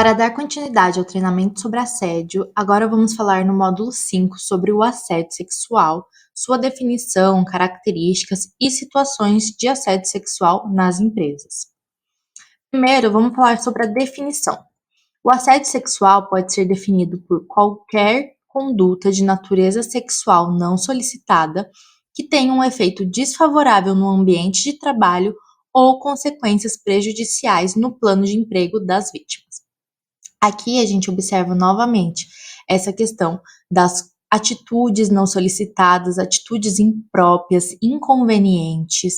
Para dar continuidade ao treinamento sobre assédio, agora vamos falar no módulo 5 sobre o assédio sexual, sua definição, características e situações de assédio sexual nas empresas. Primeiro, vamos falar sobre a definição. O assédio sexual pode ser definido por qualquer conduta de natureza sexual não solicitada que tenha um efeito desfavorável no ambiente de trabalho ou consequências prejudiciais no plano de emprego das vítimas. Aqui a gente observa novamente essa questão das atitudes não solicitadas, atitudes impróprias, inconvenientes,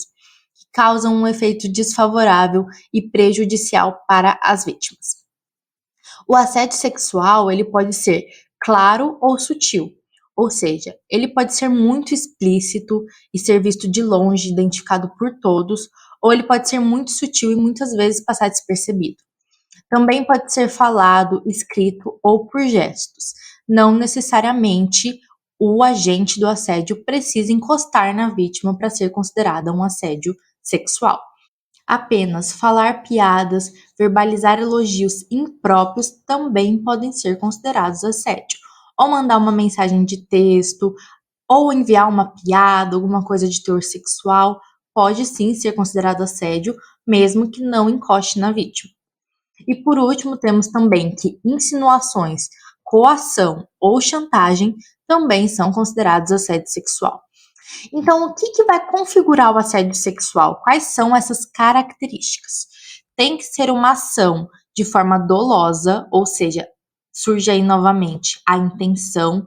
que causam um efeito desfavorável e prejudicial para as vítimas. O assédio sexual, ele pode ser claro ou sutil, ou seja, ele pode ser muito explícito e ser visto de longe, identificado por todos, ou ele pode ser muito sutil e muitas vezes passar despercebido. Também pode ser falado, escrito ou por gestos. Não necessariamente o agente do assédio precisa encostar na vítima para ser considerada um assédio sexual. Apenas falar piadas, verbalizar elogios impróprios também podem ser considerados assédio. Ou mandar uma mensagem de texto, ou enviar uma piada, alguma coisa de teor sexual, pode sim ser considerado assédio, mesmo que não encoste na vítima. E por último, temos também que insinuações, coação ou chantagem também são considerados assédio sexual. Então, o que vai configurar o assédio sexual? Quais são essas características? Tem que ser uma ação de forma dolosa, ou seja, surge aí novamente a intenção.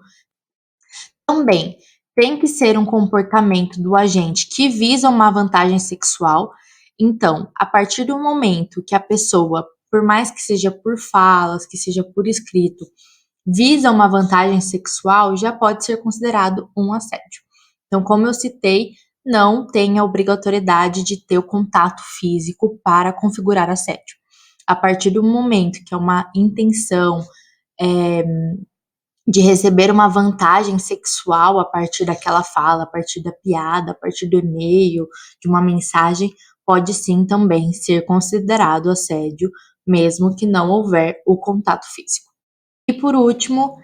Também tem que ser um comportamento do agente que visa uma vantagem sexual. Então, a partir do momento que a pessoa, por mais que seja por falas, que seja por escrito, visa uma vantagem sexual, já pode ser considerado um assédio. Então, como eu citei, não tem a obrigatoriedade de ter o contato físico para configurar assédio. A partir do momento que é uma intenção de receber uma vantagem sexual a partir daquela fala, a partir da piada, a partir do e-mail, de uma mensagem, pode sim também ser considerado assédio, mesmo que não houver o contato físico. E por último,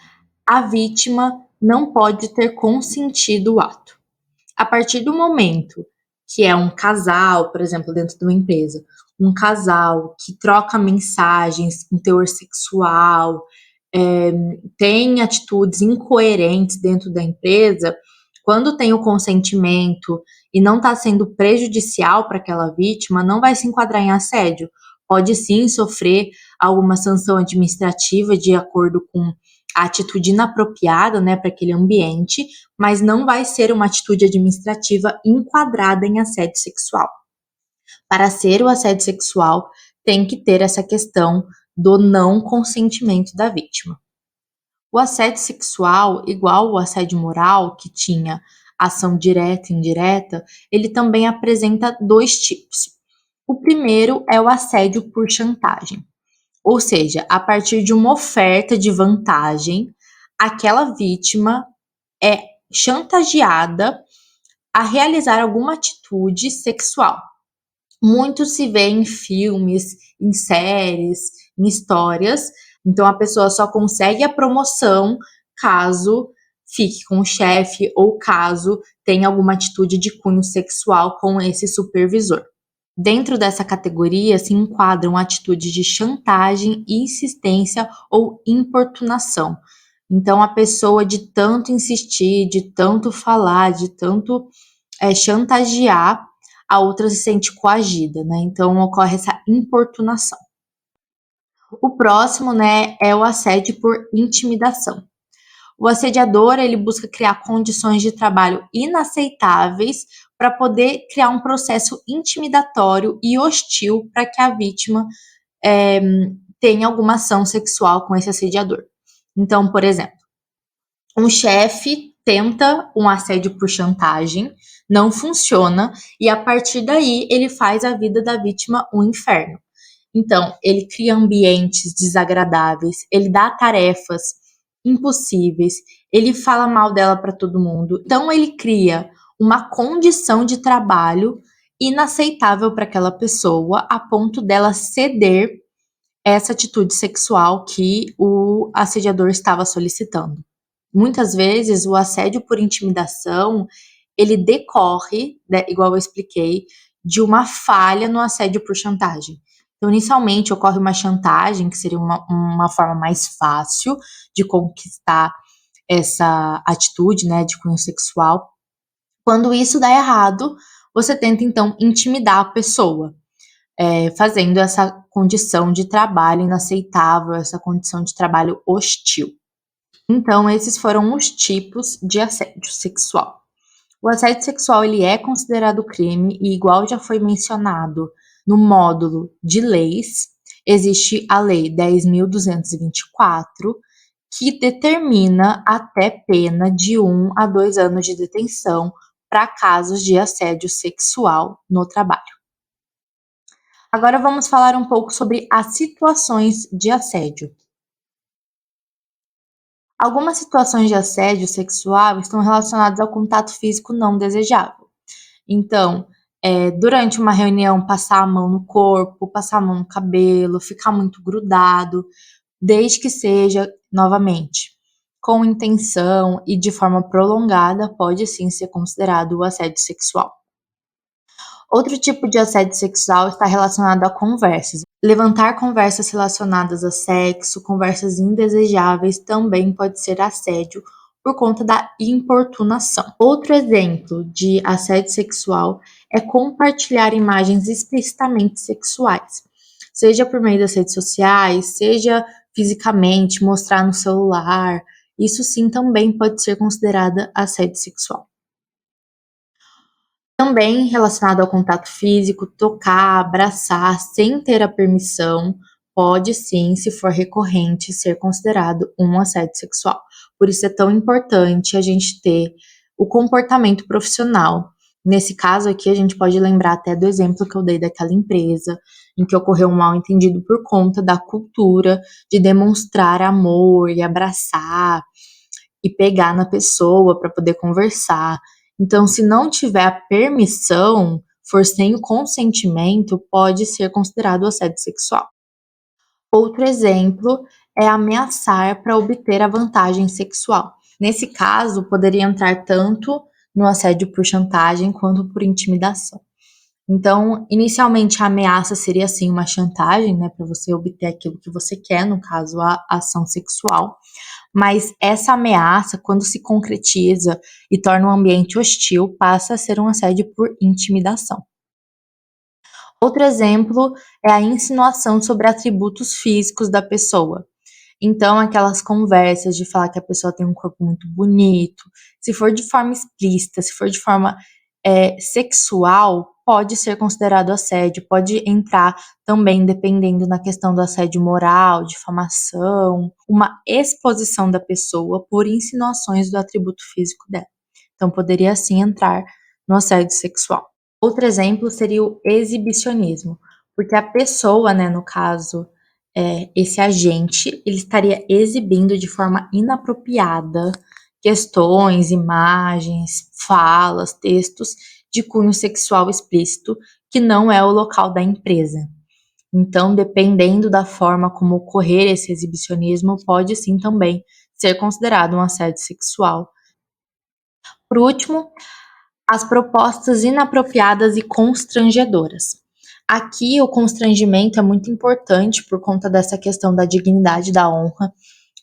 a vítima não pode ter consentido o ato. A partir do momento que é um casal, por exemplo, dentro de uma empresa, um casal que troca mensagens com teor sexual, tem atitudes incoerentes dentro da empresa, quando tem o consentimento e não está sendo prejudicial para aquela vítima, não vai se enquadrar em assédio. Pode sim sofrer alguma sanção administrativa de acordo com a atitude inapropriada, né, para aquele ambiente, mas não vai ser uma atitude administrativa enquadrada em assédio sexual. Para ser o assédio sexual, tem que ter essa questão do não consentimento da vítima. O assédio sexual, igual o assédio moral, que tinha ação direta e indireta, ele também apresenta dois tipos. O primeiro é o assédio por chantagem, ou seja, a partir de uma oferta de vantagem, aquela vítima é chantageada a realizar alguma atitude sexual. Muito se vê em filmes, em séries, em histórias. Então a pessoa só consegue a promoção caso fique com o chefe ou caso tenha alguma atitude de cunho sexual com esse supervisor. Dentro dessa categoria se enquadram atitudes de chantagem, insistência ou importunação. Então a pessoa de tanto insistir, de tanto falar, de tanto chantagear, a outra se sente coagida, né? Então ocorre essa importunação. O próximo, né, é o assédio por intimidação. O assediador, ele busca criar condições de trabalho inaceitáveis para poder criar um processo intimidatório e hostil para que a vítima tenha alguma ação sexual com esse assediador. Então, por exemplo, um chefe tenta um assédio por chantagem, não funciona, e a partir daí ele faz a vida da vítima um inferno. Então, ele cria ambientes desagradáveis, ele dá tarefas impossíveis, ele fala mal dela para todo mundo. Então, ele cria uma condição de trabalho inaceitável para aquela pessoa, a ponto dela ceder essa atitude sexual que o assediador estava solicitando. Muitas vezes o assédio por intimidação, ele decorre, né, igual eu expliquei, de uma falha no assédio por chantagem. Então, inicialmente ocorre uma chantagem, que seria uma forma mais fácil de conquistar essa atitude, né, de cunho sexual. Quando isso dá errado, você tenta então intimidar a pessoa, fazendo essa condição de trabalho inaceitável, essa condição de trabalho hostil. Então, esses foram os tipos de assédio sexual. O assédio sexual ele é considerado crime e, igual já foi mencionado no módulo de leis, existe a Lei 10.224, que determina até pena de 1 a 2 anos de detenção para casos de assédio sexual no trabalho. Agora vamos falar um pouco sobre as situações de assédio. Algumas situações de assédio sexual estão relacionadas ao contato físico não desejável. Então, durante uma reunião, passar a mão no corpo, passar a mão no cabelo, ficar muito grudado, desde que seja, novamente, com intenção e de forma prolongada, pode sim ser considerado o assédio sexual. Outro tipo de assédio sexual está relacionado a conversas. Levantar conversas relacionadas a sexo, conversas indesejáveis, também pode ser assédio por conta da importunação. Outro exemplo de assédio sexual é compartilhar imagens explicitamente sexuais, seja por meio das redes sociais, seja fisicamente, mostrar no celular. Isso sim também pode ser considerada assédio sexual. Também relacionado ao contato físico, tocar, abraçar sem ter a permissão, pode sim, se for recorrente, ser considerado um assédio sexual. Por isso é tão importante a gente ter o comportamento profissional. Nesse caso aqui, a gente pode lembrar até do exemplo que eu dei daquela empresa, em que ocorreu um mal-entendido por conta da cultura de demonstrar amor e abraçar e pegar na pessoa para poder conversar. Então, se não tiver a permissão, for sem o consentimento, pode ser considerado assédio sexual. Outro exemplo é ameaçar para obter a vantagem sexual. Nesse caso, poderia entrar tanto no assédio por chantagem quanto por intimidação. Então, inicialmente a ameaça seria sim uma chantagem, né, para você obter aquilo que você quer, no caso a ação sexual. Mas essa ameaça, quando se concretiza e torna um ambiente hostil, passa a ser um assédio por intimidação. Outro exemplo é a insinuação sobre atributos físicos da pessoa. Então, aquelas conversas de falar que a pessoa tem um corpo muito bonito, se for de forma explícita, se for de forma sexual, pode ser considerado assédio, pode entrar também, dependendo na questão do assédio moral, difamação, uma exposição da pessoa por insinuações do atributo físico dela. Então, poderia sim entrar no assédio sexual. Outro exemplo seria o exibicionismo, porque a pessoa, né, no caso, esse agente, ele estaria exibindo de forma inapropriada questões, imagens, falas, textos de cunho sexual explícito, que não é o local da empresa. Então, dependendo da forma como ocorrer esse exibicionismo, pode sim também ser considerado um assédio sexual. Por último, as propostas inapropriadas e constrangedoras. Aqui o constrangimento é muito importante por conta dessa questão da dignidade, da honra.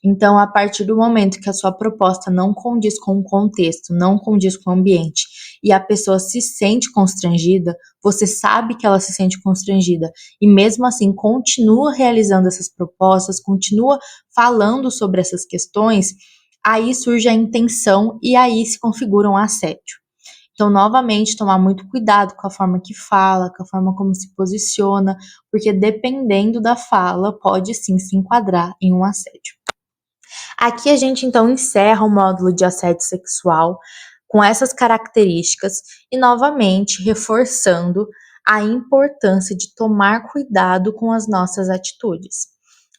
Então, a partir do momento que a sua proposta não condiz com o contexto, não condiz com o ambiente, e a pessoa se sente constrangida, você sabe que ela se sente constrangida, e mesmo assim continua realizando essas propostas, continua falando sobre essas questões, aí surge a intenção e aí se configura um assédio. Então, novamente, tomar muito cuidado com a forma que fala, com a forma como se posiciona, porque dependendo da fala, pode sim se enquadrar em um assédio. Aqui a gente então encerra o módulo de assédio sexual com essas características e novamente reforçando a importância de tomar cuidado com as nossas atitudes.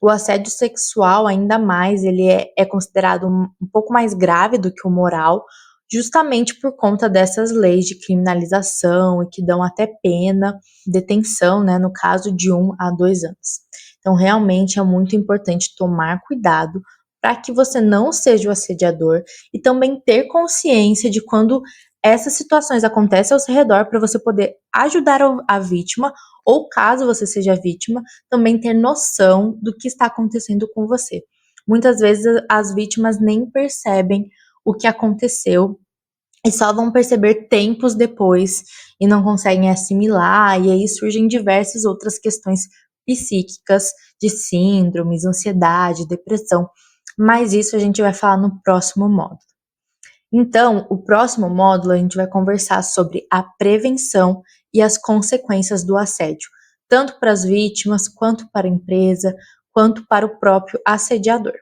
O assédio sexual, ainda mais, ele é considerado um pouco mais grave do que o moral, justamente por conta dessas leis de criminalização e que dão até pena, detenção, né, no caso de 1 a 2 anos. Então, realmente é muito importante tomar cuidado para que você não seja o assediador e também ter consciência de quando essas situações acontecem ao seu redor para você poder ajudar a vítima ou caso você seja vítima, também ter noção do que está acontecendo com você. Muitas vezes as vítimas nem percebem o que aconteceu e só vão perceber tempos depois e não conseguem assimilar, e aí surgem diversas outras questões psíquicas de síndromes, ansiedade, depressão, mas isso a gente vai falar no próximo módulo. Então, o próximo módulo a gente vai conversar sobre a prevenção e as consequências do assédio, tanto para as vítimas, quanto para a empresa, quanto para o próprio assediador.